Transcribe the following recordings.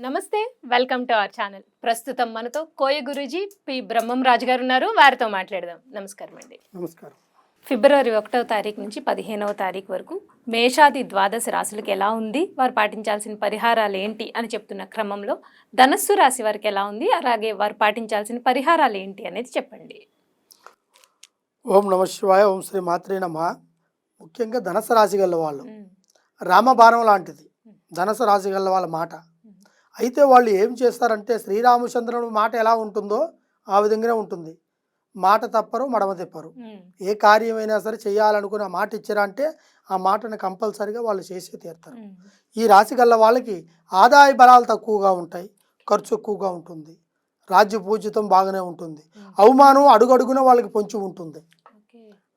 నమస్తే welcome to our channel. ప్రస్తుతం మనతో కోయ గురూజీ పి బ్రహ్మం రాజు గారు ఉన్నారు. వారితో మాట్లాడదాం. నమస్కారం అండి. నమస్కారం. ఫిబ్రవరి 1వ తారీఖు నుంచి 15వ తారీఖు వరకు మేషాది ద్వాదశ రాశులకు ఎలా ఉంది, వారు పాటించాల్సిన పరిహారాలు ఏంటి అని చెప్తున్న క్రమంలో ధనస్సు రాశి వారికి ఎలా ఉంది, అలాగే వారు పాటించాల్సిన పరిహారాలు ఏంటి అనేది చెప్పండి. ఓం నమ శివాయ. ఓం శ్రీ మాత్రే నమః. ముఖ్యంగా ధనుసు రాశి గల వాళ్ళు రామబాణం లాంటిది ధనుసు రాశి గల వాళ్ళ మాట. అయితే వాళ్ళు ఏం చేస్తారంటే శ్రీరామచంద్రుని మాట ఎలా ఉంటుందో ఆ విధంగానే ఉంటుంది. మాట తప్పరు, మడమ తిప్పరు. ఏ కార్యమైనా సరే చేయాలనుకుని ఆ మాట ఇచ్చారా అంటే ఆ మాటను కంపల్సరిగా వాళ్ళు చేసే తీరుతారు. ఈ రాశి గల వాళ్ళకి ఆదాయ బలాలు తక్కువగా ఉంటాయి, ఖర్చు ఎక్కువగా ఉంటుంది, రాజ్య పూజితం బాగానే ఉంటుంది, అవమానం అడుగడుగున వాళ్ళకి పొంచి ఉంటుంది.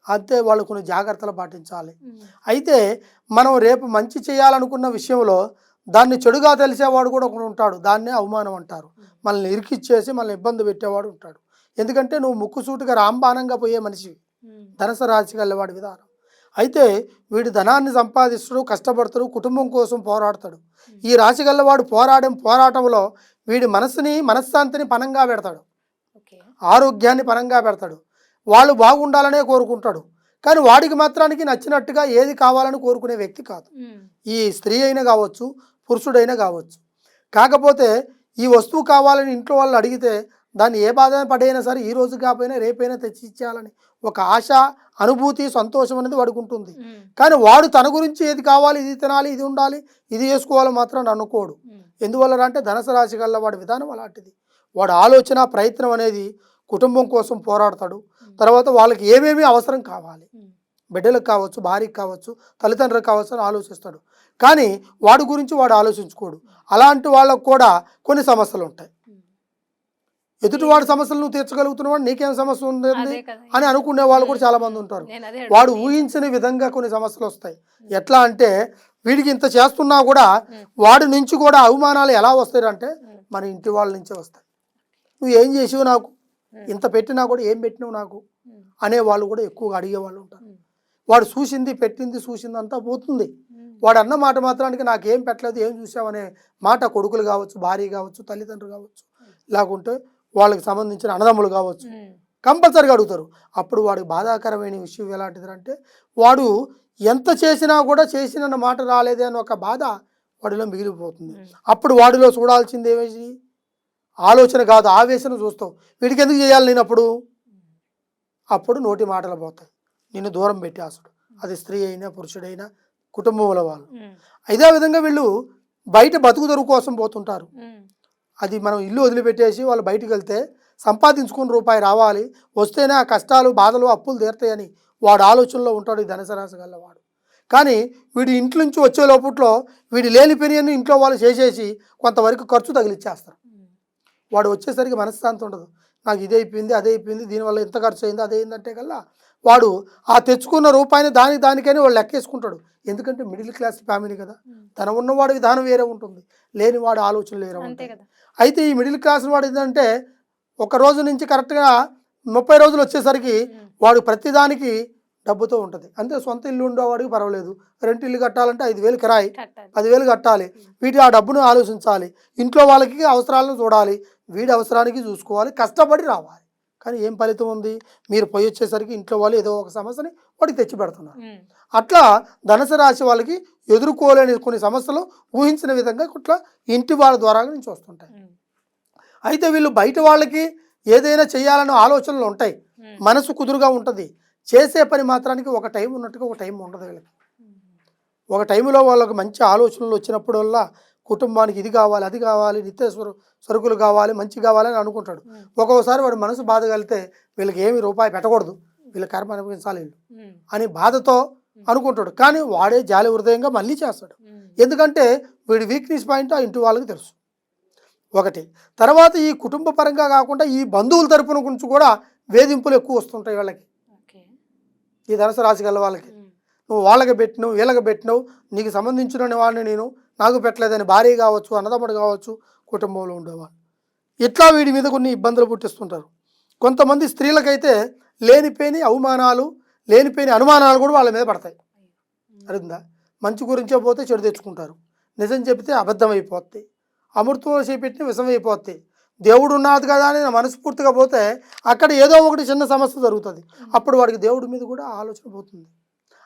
అంతే వాళ్ళు కొన్ని జాగ్రత్తలు పాటించాలి. అయితే మనం రేపు మంచి చేయాలనుకున్న విషయంలో దాన్ని చెడుగా తెలిసేవాడు కూడా ఒకడు ఉంటాడు. దాన్నే అవమానం అంటారు. మనల్ని ఇరికిచ్చేసి మనల్ని ఇబ్బంది పెట్టేవాడు ఉంటాడు. ఎందుకంటే నువ్వు ముక్కుసూటిగా రాంబాణంగా పోయే మనిషి ధనుసు రాశి గలవాడి విధానం. అయితే వీడు ధనాన్ని సంపాదిస్తాడు, కష్టపడతాడు, కుటుంబం కోసం పోరాడతాడు. ఈ రాశి గలవాడు పోరాటంలో వీడి మనశ్శాంతిని పనంగా పెడతాడు, ఆరోగ్యాన్ని పనంగా పెడతాడు. వాళ్ళు బాగుండాలనే కోరుకుంటాడు. కానీ వాడికి మాత్రానికి నచ్చినట్టుగా ఏది కావాలని కోరుకునే వ్యక్తి కాదు. ఈ స్త్రీ అయినా కావచ్చు, పురుషుడైనా కావచ్చు. కాకపోతే ఈ వస్తువు కావాలని ఇంట్లో వాళ్ళు అడిగితే దాన్ని ఏ బాధ పడైనా సరే ఈ రోజు కాకపోయినా రేపైనా తెచ్చి ఇచ్చేయాలని ఒక ఆశ, అనుభూతి, సంతోషం అనేది వాడికి ఉంటుంది. కానీ వాడు తన గురించి ఏది కావాలి, ఇది తినాలి, ఇది ఉండాలి, ఇది చేసుకోవాలి మాత్రం అనుకోడు. ఎందువల్ల అంటే ధనుసు రాశి గల వాడి విధానం అలాంటిది. వాడు ఆలోచన, ప్రయత్నం అనేది కుటుంబం కోసం పోరాడతాడు. తర్వాత వాళ్ళకి ఏమేమి అవసరం కావాలి, బిడ్డలకు కావచ్చు, భార్యకు కావచ్చు, తల్లిదండ్రులకు కావచ్చు అని ఆలోచిస్తాడు. కానీ వాడి గురించి వాడు ఆలోచించుకోడు. అలాంటి వాళ్ళకు కూడా కొన్ని సమస్యలు ఉంటాయి. ఎదుటివాడి సమస్యలు నువ్వు తీర్చగలుగుతున్నావు, నీకేం సమస్య ఉంది అని అనుకునే వాళ్ళు కూడా చాలా మంది ఉంటారు. వాడు ఊహించిన విధంగా కొన్ని సమస్యలు వస్తాయి. ఎట్లా అంటే వీడికి ఇంత చేస్తున్నా కూడా వాడి నుంచి కూడా అవమానాలు ఎలా వస్తాయి అంటే మన ఇంటి వాళ్ళ నుంచే వస్తాయి. నువ్వు ఏం చేసావు, నాకు ఇంత పెట్టినా కూడా ఏం పెట్టినావు నాకు అనే వాళ్ళు కూడా ఎక్కువగా అడిగేవాళ్ళు ఉంటారు. వాడు చూసింది, పెట్టింది, చూసింది అంతా పోతుంది. వాడు అన్న మాట మాత్రానికి నాకేం పెట్టలేదు, ఏం చూసావనే మాట కొడుకులు కావచ్చు, భార్య కావచ్చు, తల్లిదండ్రులు కావచ్చు, లేకుంటే వాళ్ళకి సంబంధించిన అన్నదమ్ములు కావచ్చు, కంపల్సరీగా అడుగుతారు. అప్పుడు వాడికి బాధాకరమైన విషయం ఎలాంటిది అంటే వాడు ఎంత చేసినా కూడా చేసిన మాట రాలేదే అని ఒక బాధ వాడిలో మిగిలిపోతుంది. అప్పుడు వాడిలో చూడాల్సింది ఏమేసి ఆలోచన కాదు, ఆవేశం చూస్తావు. వీడికి ఎందుకు చేయాలి నేను అప్పుడు నోటి మాటలు పోతాయి, నిన్ను దూరం పెట్టేస్తాడు. అది స్త్రీ అయినా పురుషుడైనా కుటుంబంలో వాళ్ళు. ఇదే విధంగా వీళ్ళు బయట బతుకు తెరువు కోసం పోతుంటారు. అది మనం ఇల్లు వదిలిపెట్టేసి వాళ్ళు బయటకు వెళ్తే సంపాదించుకుని రూపాయి రావాలి, వస్తేనే ఆ కష్టాలు, బాధలు, అప్పులు తీరుతాయని వాడు ఆలోచనలో ఉంటాడు ఈ ధనుసు రాశి గలవాడు. కానీ వీడి ఇంట్లో నుంచి వచ్చే లోపట్లో వీడి లేని పెరియన్ని ఇంట్లో వాళ్ళు చేసేసి కొంతవరకు ఖర్చు తగిలిచ్చేస్తారు. వాడు వచ్చేసరికి మనశ్శాంతి ఉండదు. నాకు ఇది అయిపోయింది, అదే అయిపోయింది, దీనివల్ల ఎంత ఖర్చు అయింది, అదే అయిందంటే కల్లా వాడు ఆ తెచ్చుకున్న రూపాయిని దానికైనా వాడు లెక్కేసుకుంటాడు. ఎందుకంటే మిడిల్ క్లాస్ ఫ్యామిలీ కదా, తన ఉన్నవాడి విధానం వేరే ఉంటుంది, లేనివాడు ఆలోచనలు వేరే ఉంటాయి. అయితే ఈ మిడిల్ క్లాస్ వాడు ఏంటంటే ఒక రోజు నుంచి కరెక్ట్గా 30 రోజులు వచ్చేసరికి వాడు ప్రతిదానికి డబ్బుతో ఉంటుంది. అంతే సొంత ఇల్లు ఉండేవాడికి పర్వాలేదు, రెంట్ ఇల్లు కట్టాలంటే 5,000 కిరాయి, 10,000 కట్టాలి. వీటి ఆ డబ్బును ఆలోచించాలి, ఇంట్లో వాళ్ళకి అవసరాలను చూడాలి, వీడి అవసరానికి చూసుకోవాలి, కష్టపడి రావాలి. కానీ ఏం ఫలితం ఉంది, మీరు పోయి వచ్చేసరికి ఇంట్లో వాళ్ళు ఏదో ఒక సమస్యని వాడికి తెచ్చి పెడుతున్నారు. అట్లా ధనుసు రాశి వాళ్ళకి ఎదుర్కోలేని కొన్ని సమస్యలు ఊహించిన విధంగా ఇట్లా ఇంటి వాళ్ళ ద్వారా నుంచి వస్తుంటాయి. అయితే వీళ్ళు బయట వాళ్ళకి ఏదైనా చేయాలన్న ఆలోచనలు ఉంటాయి, మనసు కుదురుగా ఉంటుంది. చేసే పని మాత్రానికి ఒక టైం ఉన్నట్టుగా ఒక టైం ఉండదు వీళ్ళకి. ఒక టైంలో వాళ్ళకి మంచి ఆలోచనలు వచ్చినప్పుడల్లా కుటుంబానికి ఇది కావాలి, అది కావాలి, నిత్య సరుకులు కావాలి, మంచి కావాలని అనుకుంటాడు. ఒక్కొక్కసారి వాడు మనసు బాధ కలిగితే వీళ్ళకి ఏమి రూపాయి పెట్టకూడదు, వీళ్ళ కర్మ అనుభవించాలి వీళ్ళు అని బాధతో అనుకుంటాడు. కానీ వాడే జాలి హృదయంగా మళ్ళీ చేస్తాడు. ఎందుకంటే వీడి వీక్నెస్ పాయింట్ ఆ ఇంటి వాళ్ళకి తెలుసు ఒకటి. తర్వాత ఈ కుటుంబ పరంగా కాకుండా ఈ బంధువుల తరపున గురించి కూడా వేధింపులు ఎక్కువ వస్తుంటాయి వాళ్ళకి. ఈ ధనుసు రాశి గల వాళ్ళకి నువ్వు వాళ్ళకి పెట్టినావు, వీళ్ళకి పెట్టినావు, నీకు సంబంధించిన వాడిని నేను నాకు పెట్టలేదని భార్య కావచ్చు, అన్నదమ్ముడు కావచ్చు, కుటుంబంలో ఉండేవాళ్ళు ఇట్లా వీడి మీద కొన్ని ఇబ్బందులు పుట్టిస్తుంటారు. కొంతమంది స్త్రీలకైతే లేనిపోయిన అవమానాలు, లేనిపోయిన అనుమానాలు కూడా వాళ్ళ మీద పడతాయి. అర్థందా? మంచి గురించే పోతే చెడు తెచ్చుకుంటారు, నిజం చెబితే అబద్ధం అయిపోతాయి. అమృతంలో చేపెట్టిన విషం అయిపోతాయి. దేవుడు ఉన్నాడు కదా అని మనస్ఫూర్తిగా పోతే అక్కడ ఏదో ఒకటి చిన్న సమస్య జరుగుతుంది. అప్పుడు వాడికి దేవుడి మీద కూడా ఆలోచన పోతుంది.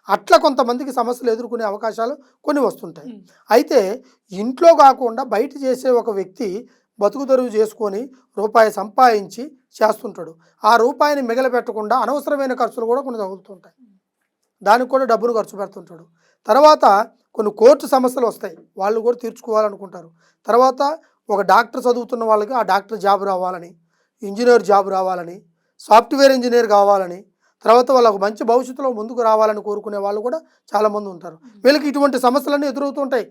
అట్లా కొంతమందికి సమస్యలు ఎదుర్కొనే అవకాశాలు కొన్ని వస్తుంటాయి. అయితే ఇంట్లో కాకుండా బయట చేసే ఒక వ్యక్తి బతుకు తెరువు చేసుకొని రూపాయి సంపాదించి చేస్తుంటాడు. ఆ రూపాయిని మిగలబెట్టకుండా అనవసరమైన ఖర్చులు కూడా కొన్ని తగులుతుంటాయి. దానికి కూడా డబ్బును ఖర్చు పెడుతుంటాడు. తర్వాత కొన్ని కోర్టు సమస్యలు వస్తాయి, వాళ్ళు కూడా తీర్చుకోవాలనుకుంటారు. తర్వాత ఒక డాక్టర్ చదువుతున్న వాళ్ళకి ఆ డాక్టర్ జాబ్ రావాలని, ఇంజనీర్ జాబ్ రావాలని, సాఫ్ట్వేర్ ఇంజనీర్ కావాలని, తర్వాత వాళ్ళకు మంచి భవిష్యత్తులో ముందుకు రావాలని కోరుకునే వాళ్ళు కూడా చాలామంది ఉంటారు. వీళ్ళకి ఇటువంటి సమస్యలన్నీ ఎదురవుతుంటాయి.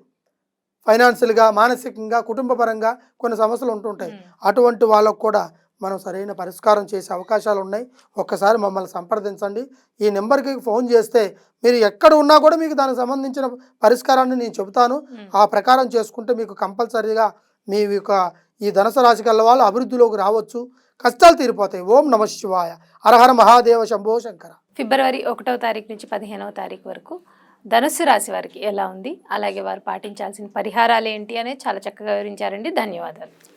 ఫైనాన్షియల్గా, మానసికంగా, కుటుంబపరంగా కొన్ని సమస్యలు ఉంటుంటాయి. అటువంటి వాళ్ళకు కూడా మనం సరైన పరిష్కారం చేసే అవకాశాలు ఉన్నాయి. ఒక్కసారి మమ్మల్ని సంప్రదించండి. ఈ నెంబర్కి ఫోన్ చేస్తే మీరు ఎక్కడ ఉన్నా కూడా మీకు దానికి సంబంధించిన పరిష్కారాన్ని నేను చెబుతాను. ఆ ప్రకారం చేసుకుంటే మీకు కంపల్సరీగా మీ యొక్క ఈ ధనుసు రాశి గల వాళ్ళు అభివృద్ధిలోకి రావచ్చు, కష్టాలు తీరిపోతాయి. ఓం నమ శివాయ. హరహర మహాదేవ శంభో శంకర. ఫిబ్రవరి 1వ తారీఖు నుంచి 15వ తారీఖు వరకు ధనుస్సు రాశి వారికి ఎలా ఉంది, అలాగే వారు పాటించాల్సిన పరిహారాలు ఏంటి అనేది చాలా చక్కగా వివరించారండి. ధన్యవాదాలు.